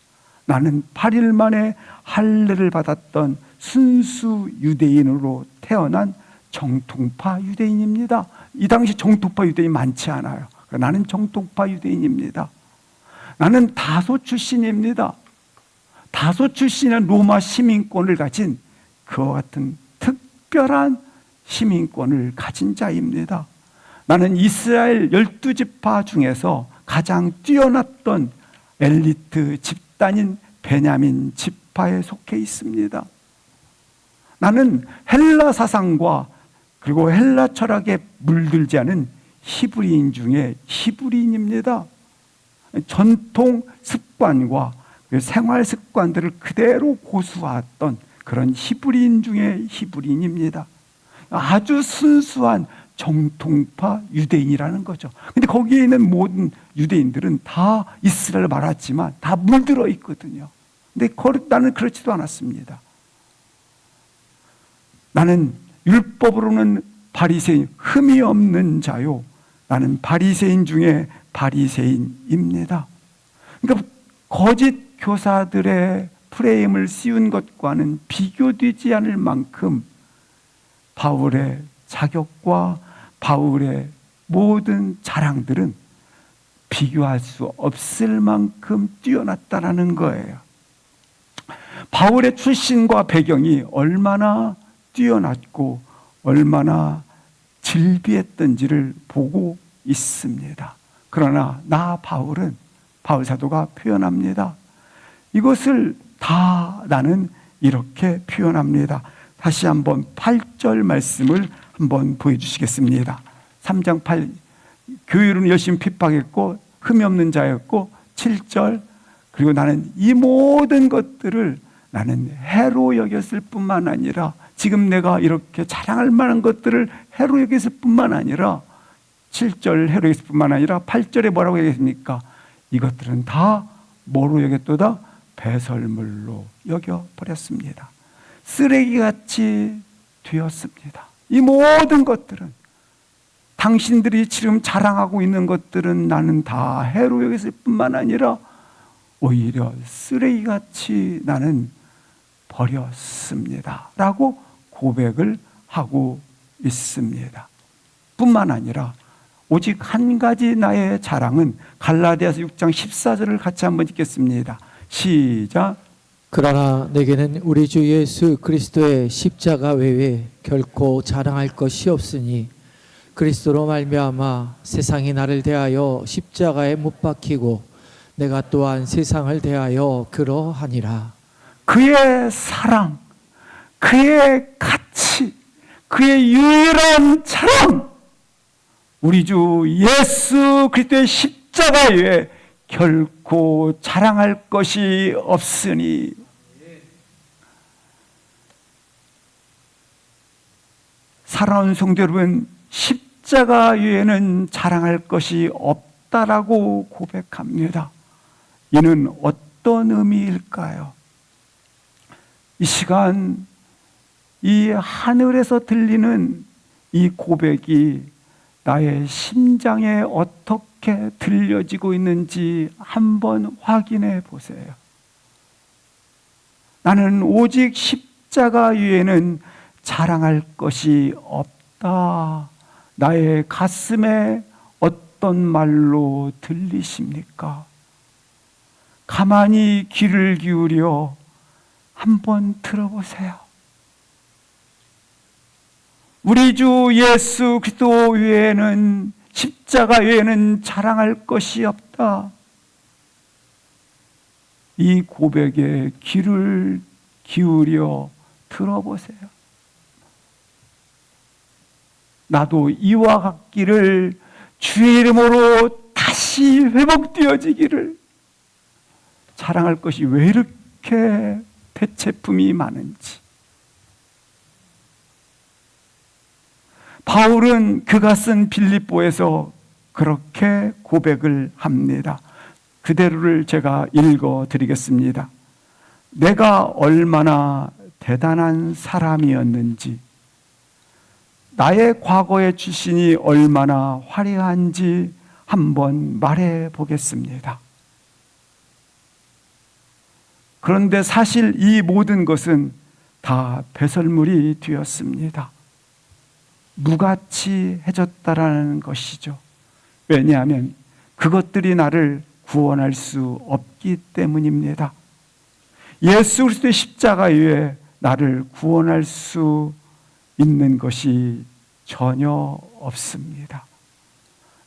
나는 8일 만에 할례를 받았던 순수 유대인으로 태어난 정통파 유대인입니다. 이 당시 정통파 유대인이 많지 않아요. 나는 정통파 유대인입니다. 나는 다소 출신입니다. 다소 출신은 로마 시민권을 가진 그와 같은 특별한 시민권을 가진 자입니다. 나는 이스라엘 12지파 중에서 가장 뛰어났던 엘리트 집단인 베냐민 지파에 속해 있습니다. 나는 헬라 사상과 그리고 헬라 철학에 물들지 않은 히브리인 중에 히브리인입니다. 전통 습관과 생활 습관들을 그대로 고수해왔던 그런 히브리인 중에 히브리인입니다. 아주 순수한 정통파 유대인이라는 거죠. 근데 거기에 있는 모든 유대인들은 다 이스라엘을 말았지만 다 물들어 있거든요. 근데 나는 그렇지도 않았습니다. 나는 율법으로는 바리새인, 흠이 없는 자요. 나는 바리새인 중에 바리새인입니다. 그러니까 거짓 교사들의 프레임을 씌운 것과는 비교되지 않을 만큼 바울의 자격과 바울의 모든 자랑들은 비교할 수 없을 만큼 뛰어났다라는 거예요. 바울의 출신과 배경이 얼마나 뛰어났고 얼마나 질비했던지를 보고 있습니다. 그러나 바울 사도가 표현합니다. 이것을 다 나는 이렇게 표현합니다. 다시 한번 8절 말씀을 한번 보여주시겠습니다. 3장 8, 교회로는 열심히 핍박했고 흠이 없는 자였고 7절, 그리고 나는 이 모든 것들을 나는 해로 여겼을 뿐만 아니라, 지금 내가 이렇게 자랑할 만한 것들을 해로 여겼을 뿐만 아니라, 7절 해로 여겼을 뿐만 아니라 8절에 뭐라고 얘기했습니까? 이것들은 다 뭐로 여겼도다? 배설물로 여겨버렸습니다. 쓰레기같이 되었습니다. 이 모든 것들은, 당신들이 지금 자랑하고 있는 것들은 나는 다 해로 여겼을 뿐만 아니라 오히려 쓰레기같이 나는 버렸습니다 라고 고백을 하고 있습니다. 뿐만 아니라 오직 한 가지 나의 자랑은, 갈라디아서 6장 14절을 같이 한번 읽겠습니다. 시작. 그러나 내게는 우리 주 예수 그리스도의 십자가 외에 결코 자랑할 것이 없으니 그리스도로 말미암아 세상이 나를 대하여 십자가에 못 박히고 내가 또한 세상을 대하여 그러하니라. 그의 사랑, 그의 가치, 그의 유일한 자랑, 우리 주 예수 그리스도의 십자가 외에 결코 자랑할 것이 없으니, 사랑하는 성도 여러분, 십자가 외에는 자랑할 것이 없다라고 고백합니다. 이는 어떤 의미일까요? 이 시간 이 하늘에서 들리는 이 고백이 나의 심장에 어떻게 들려지고 있는지 한번 확인해 보세요. 나는 오직 십자가 위에는 자랑할 것이 없다. 나의 가슴에 어떤 말로 들리십니까? 가만히 귀를 기울여 한번 들어보세요. 우리 주 예수 그리스도 외에는, 십자가 외에는 자랑할 것이 없다. 이 고백에 귀를 기울여 들어보세요. 나도 이와 같기를, 주의 이름으로 다시 회복되어지기를. 자랑할 것이 왜 이렇게 대체품이 많은지. 바울은 그가 쓴 빌립보에서 그렇게 고백을 합니다. 그대로를 제가 읽어 드리겠습니다. 내가 얼마나 대단한 사람이었는지, 나의 과거의 출신이 얼마나 화려한지 한번 말해 보겠습니다. 그런데 사실 이 모든 것은 다 배설물이 되었습니다. 무가치해졌다라는 것이죠. 왜냐하면 그것들이 나를 구원할 수 없기 때문입니다. 예수 그리스도의 십자가 위에 나를 구원할 수 있는 것이 전혀 없습니다.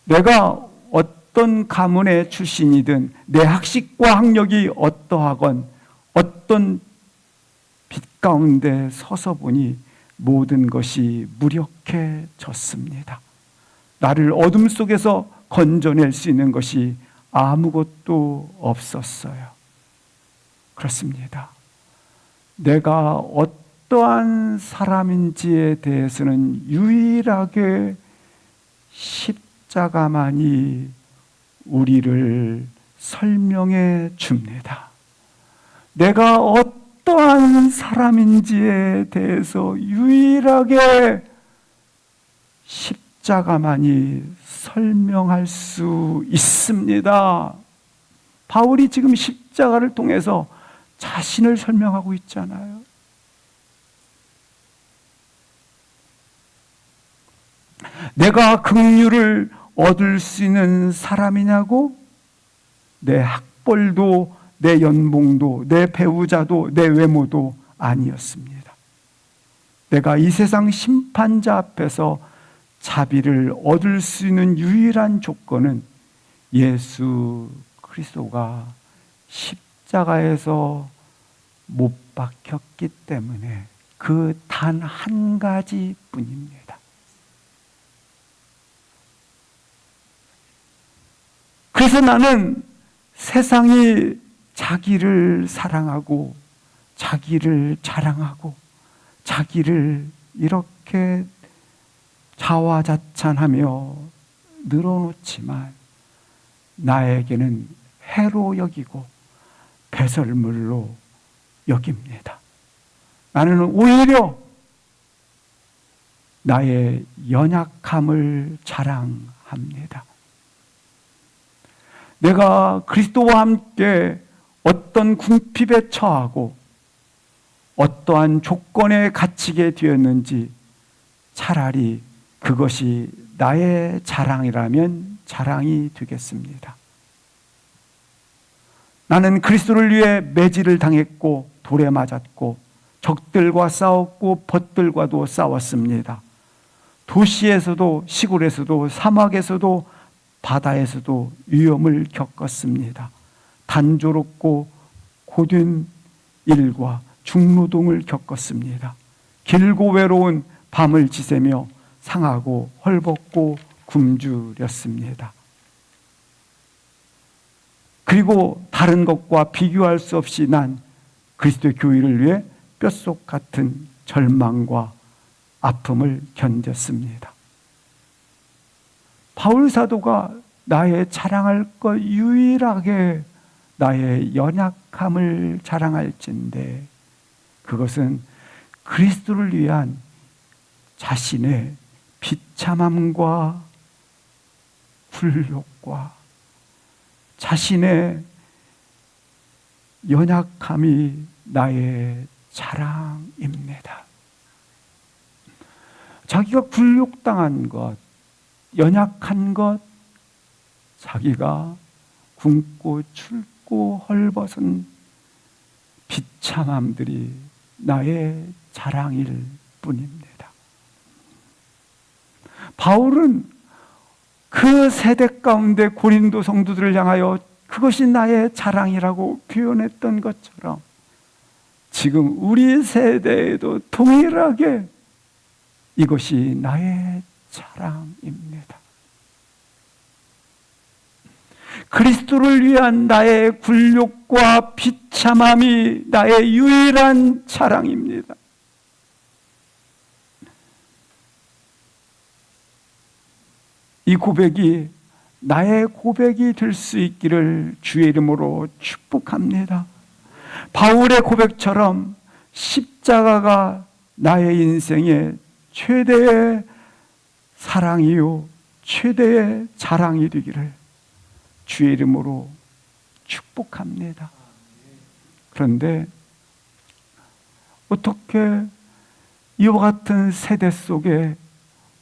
내가 어떤 가문의 출신이든, 내 학식과 학력이 어떠하건, 어떤 빛 가운데 서서 보니 모든 것이 무력해졌습니다. 나를 어둠 속에서 건져낼 수 있는 것이 아무것도 없었어요. 그렇습니다. 내가 어떠한 사람인지에 대해서는 유일하게 십자가만이 우리를 설명해 줍니다. 내가 어떠한 사람인지에 대해서 유일하게 십자가만이 설명할 수 있습니다. 바울이 지금 십자가를 통해서 자신을 설명하고 있잖아요. 내가 긍휼을 얻을 수 있는 사람이냐고? 내 학벌도, 내 연봉도, 내 배우자도, 내 외모도 아니었습니다. 내가 이 세상 심판자 앞에서 자비를 얻을 수 있는 유일한 조건은 예수 그리스도가 십자가에서 못 박혔기 때문에 그 단 한 가지 뿐입니다. 그래서 나는 세상이 자기를 사랑하고 자기를 자랑하고 자기를 이렇게 자화자찬하며 늘어놓지만 나에게는 해로 여기고 배설물로 여깁니다. 나는 오히려 나의 연약함을 자랑합니다. 내가 그리스도와 함께 어떤 궁핍에 처하고 어떠한 조건에 갇히게 되었는지 차라리 그것이 나의 자랑이라면 자랑이 되겠습니다. 나는 그리스도를 위해 매질을 당했고 돌에 맞았고 적들과 싸웠고 벗들과도 싸웠습니다. 도시에서도 시골에서도 사막에서도 바다에서도 위험을 겪었습니다. 단조롭고 고된 일과 중노동을 겪었습니다. 길고 외로운 밤을 지새며 상하고 헐벗고 굶주렸습니다. 그리고 다른 것과 비교할 수 없이 난 그리스도의 교회를 위해 뼛속 같은 절망과 아픔을 견뎠습니다. 바울 사도가 나의 자랑할 것 유일하게 나의 연약함을 자랑할진대 그것은 그리스도를 위한 자신의 비참함과 굴욕과 자신의 연약함이 나의 자랑입니다. 자기가 굴욕당한 것, 연약한 것, 자기가 굶고 춥고 헐벗은 비참함들이 나의 자랑일 뿐입니다. 바울은 그 세대 가운데 고린도 성도들을 향하여 그것이 나의 자랑이라고 표현했던 것처럼 지금 우리 세대에도 동일하게 이것이 나의 자랑입니다. 그리스도를 위한 나의 굴욕과 비참함이 나의 유일한 자랑입니다. 이 고백이 나의 고백이 될 수 있기를 주의 이름으로 축복합니다. 바울의 고백처럼 십자가가 나의 인생의 최대의 사랑이요 최대의 자랑이 되기를 주의 이름으로 축복합니다. 그런데 어떻게 이와 같은 세대 속에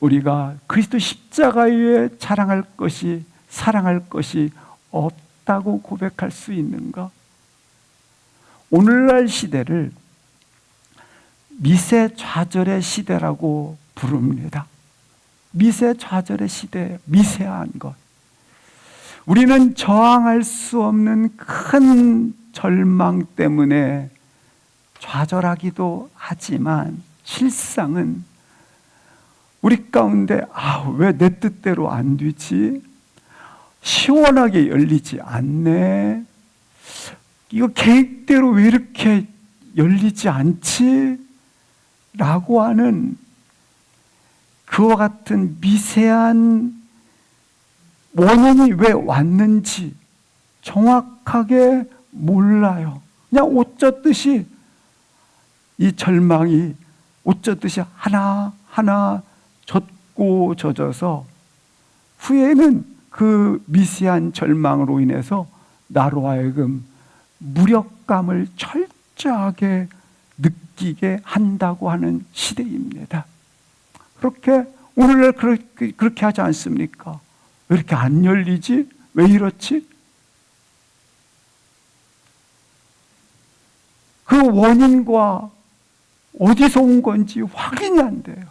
우리가 그리스도 십자가 위에 자랑할 것이 사랑할 것이 없다고 고백할 수 있는가? 오늘날 시대를 미세좌절의 시대라고 부릅니다. 미세좌절의 시대, 미세한 것. 우리는 저항할 수 없는 큰 절망 때문에 좌절하기도 하지만 실상은 우리 가운데 왜 내 뜻대로 안 되지? 시원하게 열리지 않네. 이거 계획대로 왜 이렇게 열리지 않지? 라고 하는 그와 같은 미세한 원인이 왜 왔는지 정확하게 몰라요. 그냥 어쩌듯이 이 절망이 어쩌듯이 하나하나 젖고 젖어서 후에는 그 미세한 절망으로 인해서 나로 하여금 무력감을 철저하게 느끼게 한다고 하는 시대입니다. 그렇게 오늘날 그렇게 하지 않습니까? 왜 이렇게 안 열리지? 왜 이렇지? 그 원인과 어디서 온 건지 확인이 안 돼요.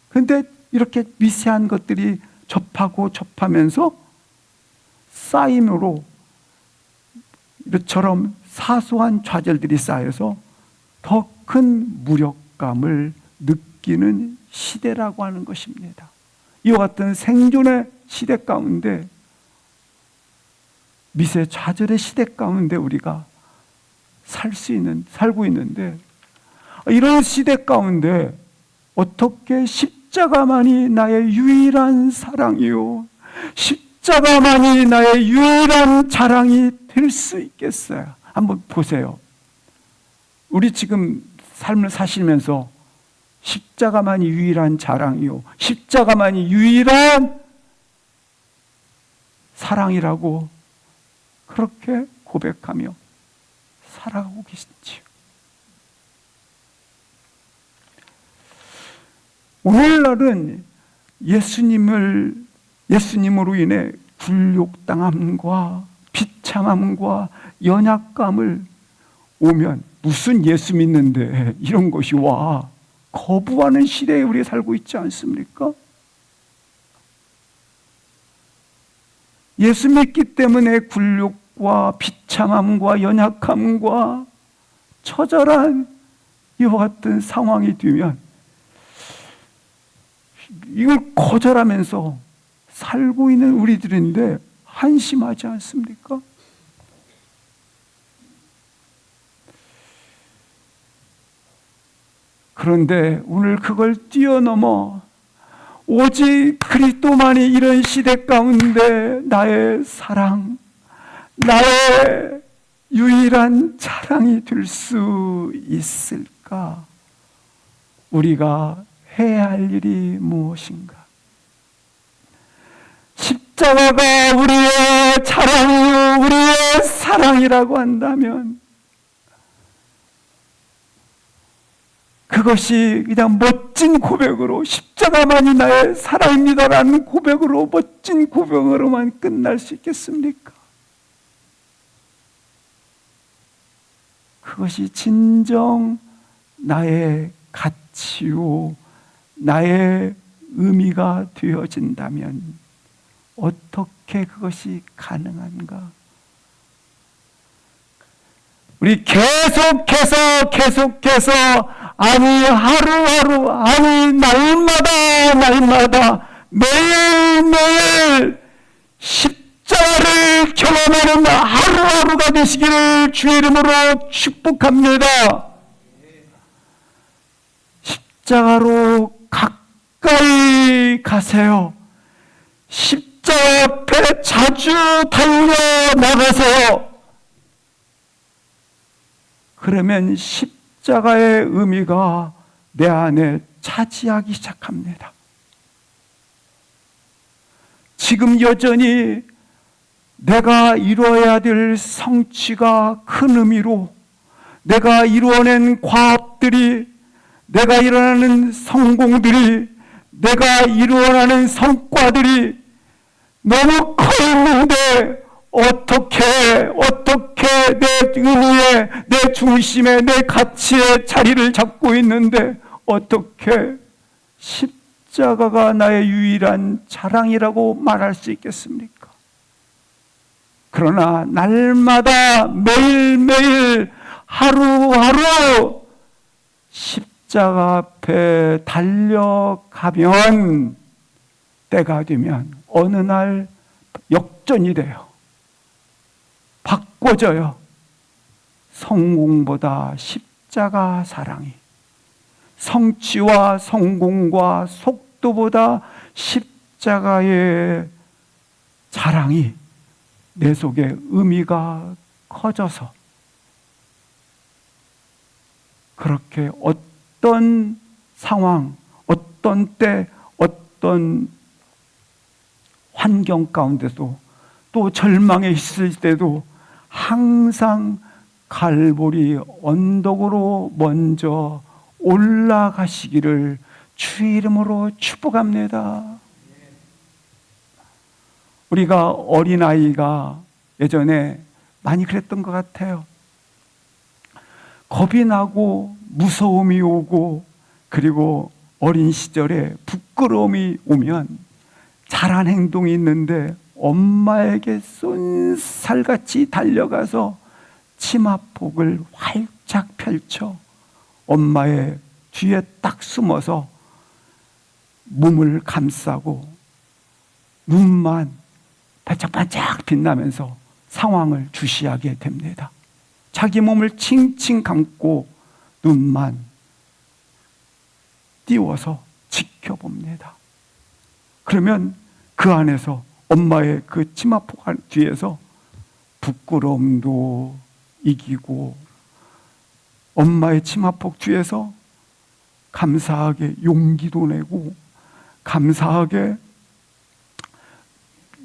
근데 이렇게 미세한 것들이 접하면서 쌓임으로 이처럼 사소한 좌절들이 쌓여서 더 큰 무력감을 느끼는 시대라고 하는 것입니다. 이와 같은 생존의 시대 가운데, 미세 좌절의 시대 가운데 우리가 살고 있는데, 이런 시대 가운데 어떻게 십자가만이 나의 유일한 사랑이요, 십자가만이 나의 유일한 자랑이 될 수 있겠어요? 한번 보세요. 우리 지금 삶을 사시면서 십자가만이 유일한 자랑이요, 십자가만이 유일한 사랑이라고 그렇게 고백하며 살아가고 계신지요? 오늘날은 예수님으로 인해 굴욕당함과 비참함과 연약감을 오면, 무슨 예수 믿는데 이런 것이 와, 거부하는 시대에 우리가 살고 있지 않습니까? 예수 믿기 때문에 굴욕과 비참함과 연약함과 처절한 이와 같은 상황이 되면 이걸 거절하면서 살고 있는 우리들인데 한심하지 않습니까? 그런데 오늘 그걸 뛰어넘어 오직 그리스도만이 이런 시대 가운데 나의 사랑, 나의 유일한 자랑이 될 수 있을까? 우리가 해야 할 일이 무엇인가? 십자가가 우리의 자랑이요, 우리의 사랑이라고 한다면 그것이 그냥 멋진 고백으로, 십자가만이 나의 사랑입니다라는 고백으로, 멋진 고백으로만 끝날 수 있겠습니까? 그것이 진정 나의 가치요, 나의 의미가 되어진다면 어떻게 그것이 가능한가? 우리 계속해서 아니 하루하루, 아니 날마다 매일매일 십자가를 경험하는 하루하루가 되시기를 주의 이름으로 축복합니다. 십자가로 가까이 가세요. 십자가 앞에 자주 달려나가세요. 그러면 십자가의 의미가 내 안에 차지하기 시작합니다. 지금 여전히 내가 이루어야 될 성취가 큰 의미로, 내가 이루어낸 과업들이, 내가 이루어내는 성공들이, 내가 이루어내는 성과들이 너무 커있는데 어떻게 내 의미에, 내 중심에, 내 가치에 자리를 잡고 있는데 어떻게 십자가가 나의 유일한 자랑이라고 말할 수 있겠습니까? 그러나 날마다 매일매일 하루하루 십자가 앞에 달려가면, 때가 되면 어느 날 역전이 돼요. 바꿔져요. 성공보다 십자가 사랑이, 성취와 성공과 속도보다 십자가의 사랑이 내 속에 의미가 커져서 그렇게 어떤 상황, 어떤 때, 어떤 환경 가운데도 또 절망에 있을 때도 항상 갈보리 언덕으로 먼저 올라가시기를 주의 이름으로 축복합니다. 우리가 어린아이가 예전에 많이 그랬던 것 같아요. 겁이 나고 무서움이 오고 그리고 어린 시절에 부끄러움이 오면 잘한 행동이 있는데 엄마에게 쏜살같이 달려가서 치마폭을 활짝 펼쳐 엄마의 뒤에 딱 숨어서 몸을 감싸고 눈만 반짝반짝 빛나면서 상황을 주시하게 됩니다. 자기 몸을 칭칭 감고 눈만 띄워서 지켜봅니다. 그러면 그 안에서 엄마의 그 치마폭 뒤에서 부끄러움도 이기고 엄마의 치마폭 뒤에서 감사하게 용기도 내고 감사하게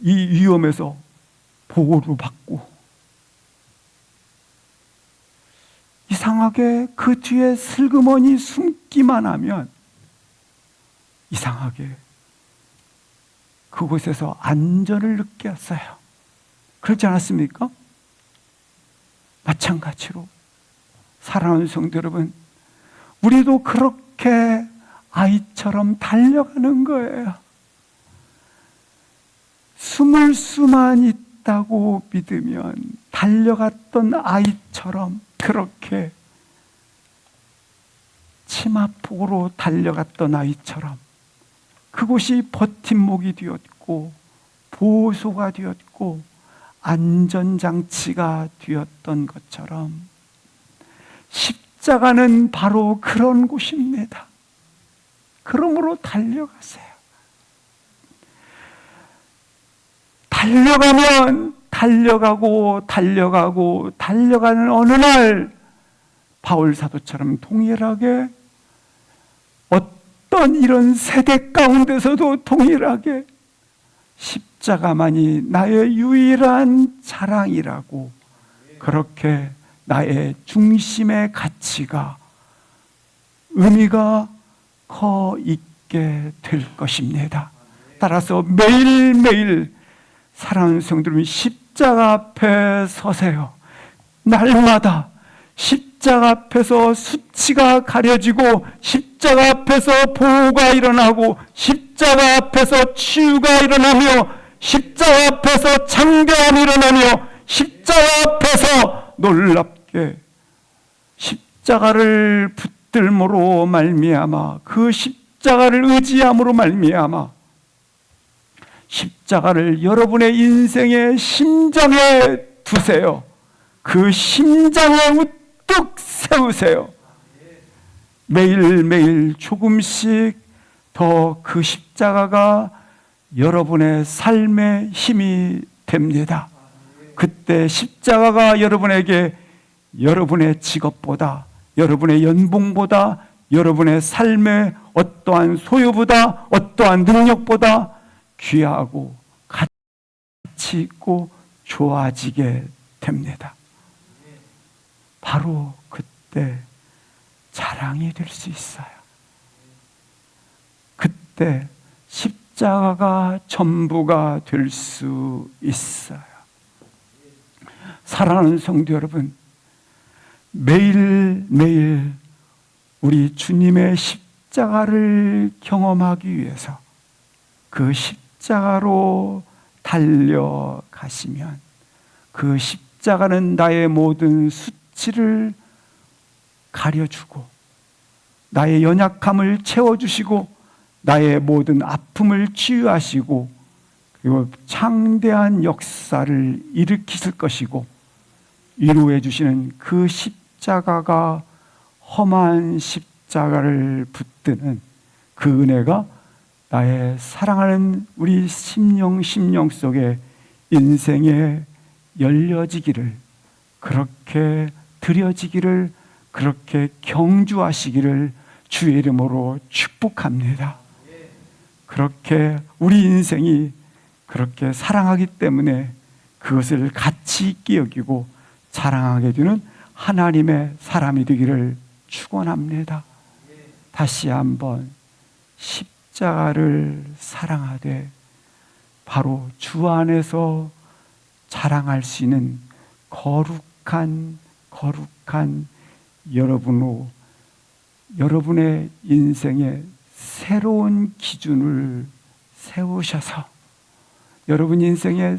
이 위험에서 보호도 받고 이상하게 그 뒤에 슬그머니 숨기만 하면 이상하게 그곳에서 안전을 느꼈어요. 그렇지 않았습니까? 마찬가지로 사랑하는 성도 여러분, 우리도 그렇게 아이처럼 달려가는 거예요. 숨을 수만 있다고 믿으면 달려갔던 아이처럼 그렇게 치마폭으로 달려갔던 아이처럼 그곳이 버팀목이 되었고 보호소가 되었고 안전장치가 되었던 것처럼 십자가는 바로 그런 곳입니다. 그러므로 달려가세요. 달려가면 달려가는 어느 날 바울 사도처럼 동일하게 어떤 이런 세대 가운데서도 동일하게 십자가만이 나의 유일한 자랑이라고 그렇게 나의 중심의 가치가 의미가 커 있게 될 것입니다. 따라서 매일매일 사랑하는 성도 여러분, 십자가 앞에 서세요. 날마다 십자가 앞에서 수치가 가려지고 십자가 앞에서 보호가 일어나고 십자가 앞에서 치유가 일어나며 십자가 앞에서 창조함이 일어나며 십자가 앞에서 놀랍게 십자가를 붙들므로 말미암아 그 십자가를 의지함으로 말미암아 십자가를 여러분의 인생의 심장에 두세요. 그 심장에 우뚝 세우세요. 매일매일 조금씩 더 그 십자가가 여러분의 삶의 힘이 됩니다. 그때 십자가가 여러분에게 여러분의 직업보다, 여러분의 연봉보다, 여러분의 삶의 어떠한 소유보다, 어떠한 능력보다 귀하고 가치 있고 좋아지게 됩니다. 바로 그때 자랑이 될 수 있어요. 그때 십자가가 전부가 될 수 있어요. 사랑하는 성도 여러분, 매일매일 우리 주님의 십자가를 경험하기 위해서 그 십자가로 달려가시면 그 십자가는 나의 모든 수치를 가려주고 나의 연약함을 채워주시고 나의 모든 아픔을 치유하시고 그리고 창대한 역사를 일으키실 것이고 위로해 주시는 그 십자가가 험한 십자가를 붙드는 그 은혜가 나의 사랑하는 우리 심령 속에 인생에 열려지기를, 그렇게 드려지기를, 그렇게 경주하시기를 주의 이름으로 축복합니다. 그렇게 우리 인생이 그렇게 사랑하기 때문에 그것을 가치 있게 여기고 자랑하게 되는 하나님의 사람이 되기를 축원합니다. 다시 한번 십자가를 사랑하되 바로 주 안에서 자랑할 수 있는 거룩한 여러분의 인생에 새로운 기준을 세우셔서, 여러분 인생에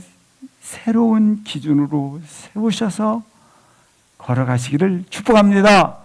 새로운 기준으로 세우셔서 걸어가시기를 축복합니다.